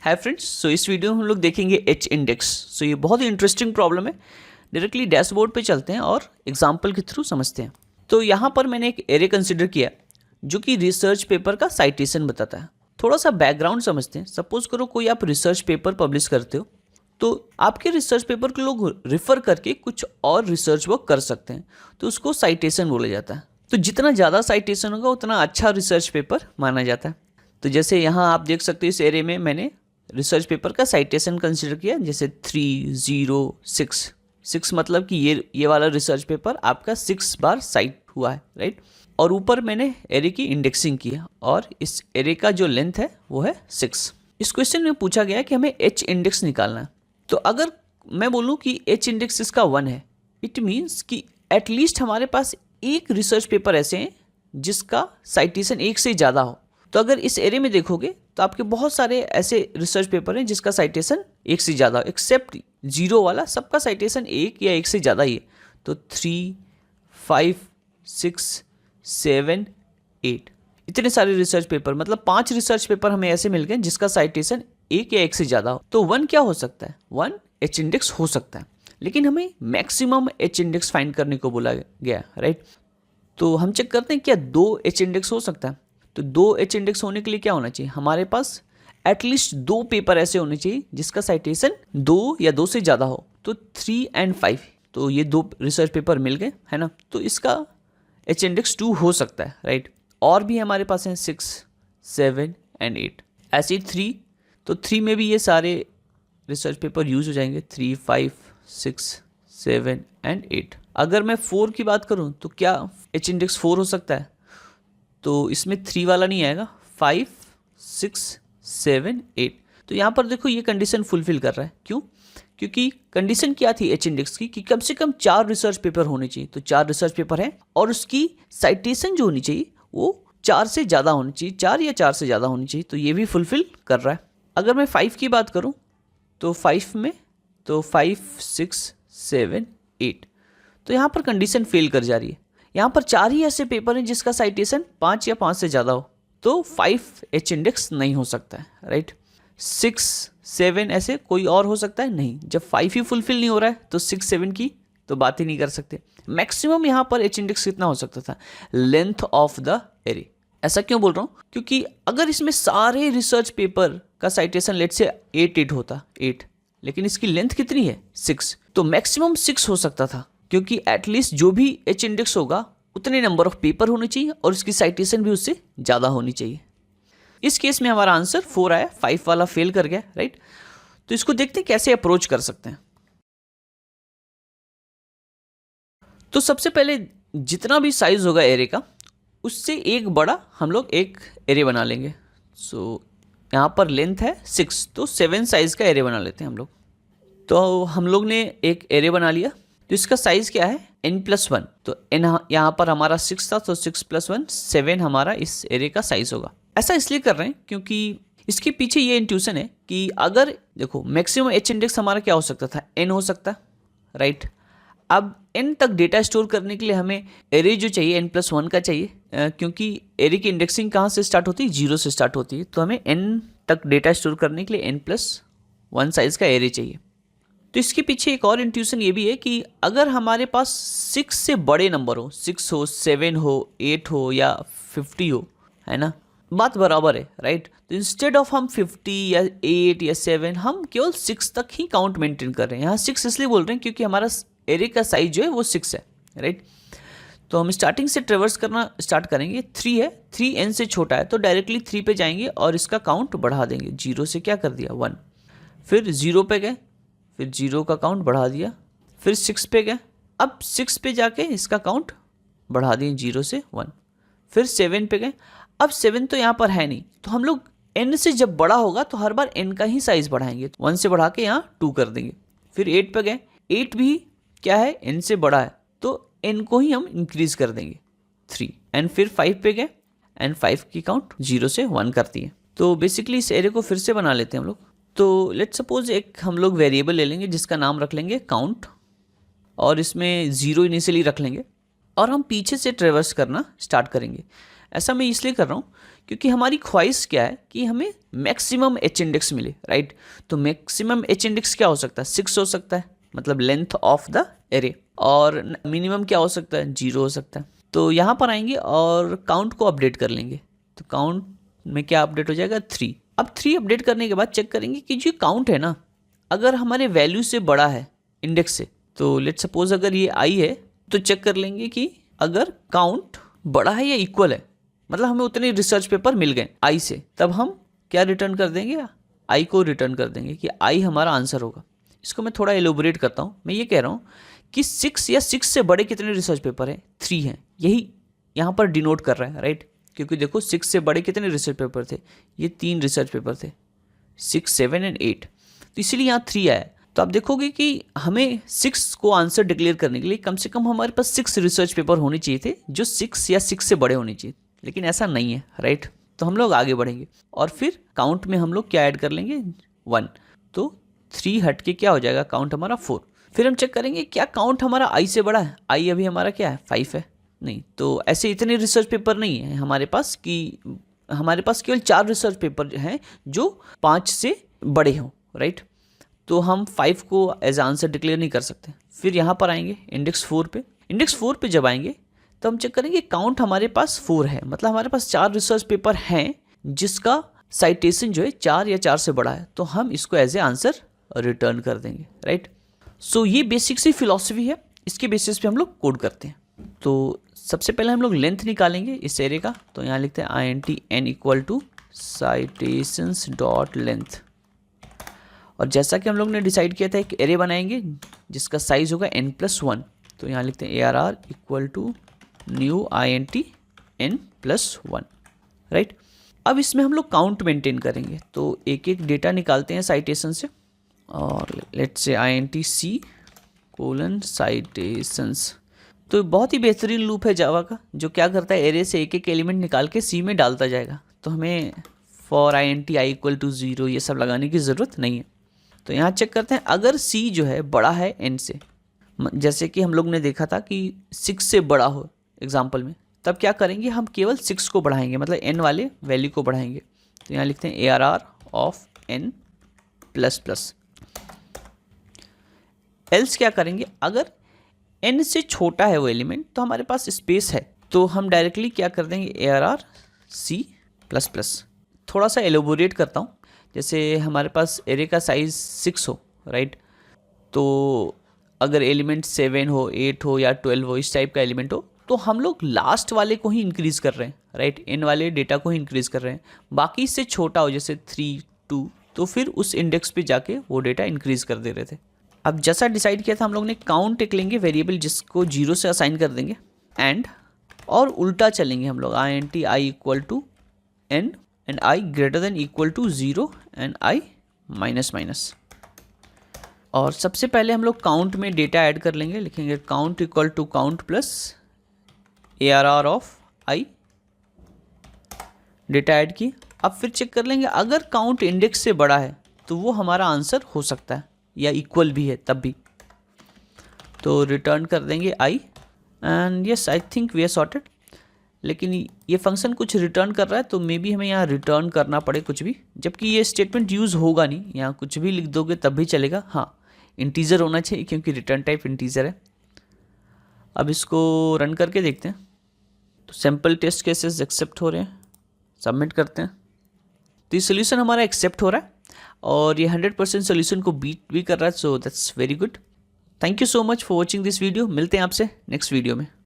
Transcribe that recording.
Hi friends, सो इस video में हम लोग देखेंगे एच इंडेक्स। सो ये बहुत ही इंटरेस्टिंग प्रॉब्लम है। डायरेक्टली डैशबोर्ड पे चलते हैं और एग्जांपल के थ्रू समझते हैं। तो यहाँ पर मैंने एक एरे कंसिडर किया जो कि रिसर्च पेपर का साइटेशन बताता है। थोड़ा सा बैकग्राउंड समझते हैं। सपोज करो कोई आप रिसर्च पेपर पब्लिश करते हो, तो आपके रिसर्च पेपर को लोग रिफ़र करके कुछ और रिसर्च वर्क कर सकते हैं, तो उसको साइटेशन बोला जाता है। तो जितना ज़्यादा साइटेशन होगा उतना अच्छा रिसर्च पेपर माना जाता है। तो जैसे यहाँ आप देख सकते हो, इस एरे में मैंने रिसर्च पेपर का साइटेशन कंसिडर किया, जैसे 306 मतलब कि ये वाला रिसर्च पेपर आपका 6 बार साइट हुआ है, राइट। और ऊपर मैंने एरे की इंडेक्सिंग किया और इस एरे का जो लेंथ है वो है 6। इस क्वेश्चन में पूछा गया कि हमें एच इंडेक्स निकालना है। तो अगर मैं बोलूँ कि एच इंडेक्स इसका 1 है, इट मीन्स कि एटलीस्ट हमारे पास एक रिसर्च पेपर ऐसे हैं जिसका साइटेशन 1 से ज़्यादा हो। तो अगर इस एरे में देखोगे तो आपके बहुत सारे ऐसे रिसर्च पेपर हैं जिसका साइटेशन 1 से ज़्यादा हो, एक्सेप्ट 0 वाला, सबका साइटेशन 1 या 1 से ज़्यादा ही है। तो 3, 5, 6, 7, 8 इतने सारे रिसर्च पेपर, मतलब 5 रिसर्च पेपर हमें ऐसे मिल गए जिसका साइटेशन 1 या 1 से ज़्यादा हो। तो 1 क्या हो सकता है? 1 एच इंडेक्स हो सकता है, लेकिन हमें मैक्सिमम एच इंडेक्स फाइंड करने को बोला गया, राइट। तो हम चेक करते हैं क्या 2 एच इंडेक्स हो सकता है। तो 2 एच इंडेक्स होने के लिए क्या होना चाहिए? हमारे पास एटलीस्ट 2 पेपर ऐसे होने चाहिए जिसका साइटेशन 2 या 2 से ज़्यादा हो। तो 3 और 5, तो ये 2 रिसर्च पेपर मिल गए, है ना। तो इसका एच इंडेक्स 2 हो सकता है, राइट। और भी हमारे पास हैं 6, 7 और 8। ऐसे ही 3, तो 3 में भी ये सारे रिसर्च पेपर यूज हो जाएंगे, 3, 5, 6, 7 और 8। अगर मैं 4 की बात करूँ तो क्या एच इंडेक्स 4 हो सकता है? तो इसमें 3 वाला नहीं आएगा, 5, 6, 7, 8। तो यहाँ पर देखो ये कंडीशन फुलफिल कर रहा है। क्यों? क्योंकि कंडीशन क्या थी एच इंडेक्स की कि कम से कम 4 रिसर्च पेपर होने चाहिए। तो 4 रिसर्च पेपर है और उसकी साइटेशन जो होनी चाहिए वो 4 से ज़्यादा होनी चाहिए, 4 या 4 से ज़्यादा होनी चाहिए। तो ये भी फुलफिल कर रहा है। अगर मैं 5 की बात करूँ तो 5 में तो 5, 6, 7, 8, तो यहाँ पर कंडीशन फेल कर जा रही है। यहाँ पर 4 ही ऐसे पेपर हैं जिसका साइटेशन 5 या 5 से ज़्यादा हो, तो 5 एच इंडेक्स नहीं हो सकता है, राइट। 6, 7 ऐसे कोई और हो सकता है? नहीं। जब 5 ही फुलफिल नहीं हो रहा है तो 6, 7 की तो बात ही नहीं कर सकते। मैक्सिमम यहाँ पर एच इंडेक्स कितना हो सकता था? Length of the array. ऐसा क्यों बोल रहा हूँ? क्योंकि अगर इसमें सारे रिसर्च पेपर का साइटेशन लेट से 8 होता, 8, लेकिन इसकी लेंथ कितनी है? 6, तो मैक्सिमम 6 हो सकता था, क्योंकि एटलीस्ट जो भी एच इंडेक्स होगा उतने नंबर ऑफ पेपर होने चाहिए और उसकी साइटेशन भी उससे ज़्यादा होनी चाहिए। इस केस में हमारा आंसर 4 आया, 5 वाला फेल कर गया, राइट। तो इसको देखते हैं कैसे अप्रोच कर सकते हैं। तो सबसे पहले जितना भी साइज होगा एरे का उससे एक बड़ा हम लोग एक एरे बना लेंगे। सो यहाँ पर लेंथ है 6, तो 7 साइज का एरे बना लेते हैं हम लोग। तो हम लोग ने एक एरे बना लिया। तो इसका साइज़ क्या है? n+1। तो n यहाँ पर हमारा 6 था, तो 6 + 1 7 हमारा इस एरे का साइज़ होगा। ऐसा इसलिए कर रहे हैं क्योंकि इसके पीछे ये इंट्यूशन है कि अगर देखो मैक्सिमम एच इंडेक्स हमारा क्या हो सकता था? n हो सकता, राइट। अब n तक डेटा स्टोर करने के लिए हमें एरे जो चाहिए n+1 का चाहिए, क्योंकि एरे की इंडेक्सिंग कहाँ से स्टार्ट होती है? 0 से स्टार्ट होती है। तो हमें n तक डेटा स्टोर करने के लिए n+1 साइज़ का एरे चाहिए। तो इसके पीछे एक और इंट्यूशन ये भी है कि अगर हमारे पास 6 से बड़े नंबर हो, 6 हो, 7 हो, 8 हो या 50 हो, है ना, बात बराबर है, राइट। तो इंस्टेड ऑफ हम 50 या 8 या 7, हम केवल 6 तक ही काउंट मेंटेन कर रहे हैं। यहाँ 6 इसलिए बोल रहे हैं क्योंकि हमारा एरे का साइज जो है वो 6 है, राइट। तो हम स्टार्टिंग से ट्रेवर्स करना स्टार्ट करेंगे। 3 है, 3 n से छोटा है, तो डायरेक्टली 3 पे जाएंगे और इसका काउंट बढ़ा देंगे। 0 से क्या कर दिया? 1, फिर 0 पे गए, फिर 0 का काउंट बढ़ा दिया, फिर 6 पे गए, अब 6 पे जाके इसका काउंट बढ़ा दिए 0 से 1, फिर 7 पे गए। अब 7 तो यहाँ पर है नहीं, तो हम लोग n से जब बड़ा होगा तो हर बार n का ही साइज बढ़ाएंगे। 1 से बढ़ा के यहाँ 2 कर देंगे। फिर 8 पे गए, 8 भी क्या है? n से बड़ा है, तो n को ही हम इंक्रीज कर देंगे 3। एंड फिर 5 पे गए एंड 5 की काउंट 0 से 1 करती है। तो बेसिकली इस एरे को फिर से बना लेते हैं हम लोग। तो लेट्स सपोज एक हम लोग वेरिएबल ले लेंगे जिसका नाम रख लेंगे काउंट, और इसमें 0 इनिशियली रख लेंगे और हम पीछे से ट्रेवर्स करना स्टार्ट करेंगे। ऐसा मैं इसलिए कर रहा हूँ क्योंकि हमारी ख्वाहिश क्या है कि हमें मैक्सिमम एच इंडेक्स मिले, राइट। तो मैक्सिमम एच इंडेक्स क्या हो सकता है, 6 हो सकता है, मतलब लेंथ ऑफ द एरे, और मिनिमम क्या हो सकता है, 0 हो सकता है। तो यहाँ पर आएंगे और काउंट को अपडेट कर लेंगे। तो काउंट में क्या अपडेट हो जाएगा, 3। अब 3 अपडेट करने के बाद चेक करेंगे कि जो काउंट है ना, अगर हमारे वैल्यू से बड़ा है इंडेक्स से, तो लेट्स सपोज अगर ये आई है, तो चेक कर लेंगे कि अगर काउंट बड़ा है या इक्वल है, मतलब हमें उतने रिसर्च पेपर मिल गए आई से, तब हम क्या रिटर्न कर देंगे, आई को रिटर्न कर देंगे कि आई हमारा आंसर होगा। इसको मैं थोड़ा एलोबरेट करता हूँ। मैं ये कह रहा हूँ कि 6 या 6 से बड़े कितने रिसर्च पेपर हैं, 3 हैं, यही यहाँ पर डिनोट कर रहा है, राइट। क्योंकि देखो 6 से बड़े कितने रिसर्च पेपर थे, ये 3 रिसर्च पेपर थे, 6, 7 एंड 8, तो इसीलिए यहाँ 3 आया। तो आप देखोगे कि हमें 6 को आंसर डिक्लेयर करने के लिए कम से कम हमारे पास 6 रिसर्च पेपर होने चाहिए थे जो 6 या 6 से बड़े होने चाहिए, लेकिन ऐसा नहीं है, राइट। तो हम लोग आगे बढ़ेंगे और फिर काउंट में हम लोग क्या ऐड कर लेंगे, 1। तो 3 हट के क्या हो जाएगा, काउंट हमारा 4। फिर हम चेक करेंगे क्या काउंट हमारा आई से बड़ा है, आई अभी हमारा क्या है, 5 है, नहीं। तो ऐसे इतने रिसर्च पेपर नहीं है हमारे पास कि हमारे पास केवल 4 रिसर्च पेपर हैं जो 5 से बड़े हों, राइट। तो हम 5 को एज आंसर डिक्लेयर नहीं कर सकते। फिर यहाँ पर आएंगे इंडेक्स 4 पे। इंडेक्स 4 पे जब आएंगे तो हम चेक करेंगे काउंट हमारे पास 4 है, मतलब हमारे पास 4 रिसर्च पेपर हैं जिसका साइटेशन जो है 4 या 4 से बड़ा है, तो हम इसको एज ए आंसर रिटर्न कर देंगे, राइट। सो ये बेसिक सी फिलॉसफी है, इसके बेसिस पे हम लोग कोड करते हैं। तो सबसे पहले हम लोग लेंथ निकालेंगे इस एरे का। तो यहाँ लिखते हैं int n = citations dot length. और जैसा कि हम लोग ने डिसाइड किया था एक एरे बनाएंगे जिसका साइज होगा n+1। तो यहाँ लिखते हैं ARR = new int n+1, right. अब इसमें हम लोग काउंट मेंटेन करेंगे, तो एक एक डेटा निकालते हैं साइटेशन से। और लेट्स से int c:\citations। तो बहुत ही बेहतरीन लूप है जावा का, जो क्या करता है एरे से एक एक एलिमेंट निकाल के सी में डालता जाएगा। तो हमें फॉर int i = 0 ये सब लगाने की ज़रूरत नहीं है। तो यहाँ चेक करते हैं अगर c जो है बड़ा है n से, जैसे कि हम लोग ने देखा था कि 6 से बड़ा हो एग्जाम्पल में, तब क्या करेंगे, हम केवल 6 को बढ़ाएंगे, मतलब n वाले वैल्यू को बढ़ाएंगे। तो यहाँ लिखते हैं ARR ऑफ n++। एल्स क्या करेंगे, अगर n से छोटा है वो एलिमेंट तो हमारे पास स्पेस है, तो हम डायरेक्टली क्या कर देंगे, ARR c++। थोड़ा सा एलोबोरेट करता हूँ। जैसे हमारे पास एरे का साइज 6 हो, राइट। तो अगर एलिमेंट 7 हो, 8 हो या 12 हो, इस टाइप का एलिमेंट हो, तो हम लोग लास्ट वाले को ही इंक्रीज़ कर रहे हैं, राइट। n वाले डेटा को ही इंक्रीज़ कर रहे हैं। बाकी इससे छोटा हो जैसे 3, 2, तो फिर उस इंडेक्स पे जाके वो डेटा इंक्रीज़ कर दे रहे थे। अब जैसा डिसाइड किया था हम लोग ने, काउंट एक लेंगे वेरिएबल जिसको 0 से असाइन कर देंगे, एंड और उल्टा चलेंगे हम लोग, int i = n and i > 0 and i -। और सबसे पहले हम लोग काउंट में डेटा ऐड कर लेंगे, लिखेंगे count = count plus ARR of i, data add की। अब फिर चेक कर लेंगे अगर काउंट इंडेक्स से बड़ा है तो वो हमारा आंसर हो सकता है, या इक्वल भी है तब भी। तो रिटर्न कर देंगे i and yes I think we are sorted. लेकिन ये फंक्शन कुछ रिटर्न कर रहा है, तो मे बी हमें यहाँ रिटर्न करना पड़े कुछ भी, जबकि ये स्टेटमेंट यूज़ होगा नहीं, यहाँ कुछ भी लिख दोगे तब भी चलेगा। हाँ, इंटीजर होना चाहिए क्योंकि रिटर्न टाइप इंटीजर है। अब इसको रन करके देखते हैं। तो सैम्पल टेस्ट केसेस एक्सेप्ट हो रहे हैं, सबमिट करते हैं। तो ये सोल्यूशन हमारा एक्सेप्ट हो रहा है और ये 100% सोल्यूशन को बीट भी कर रहा है, so that's very good. Thank you so much for watching this video. मिलते हैं आपसे नेक्स्ट वीडियो में।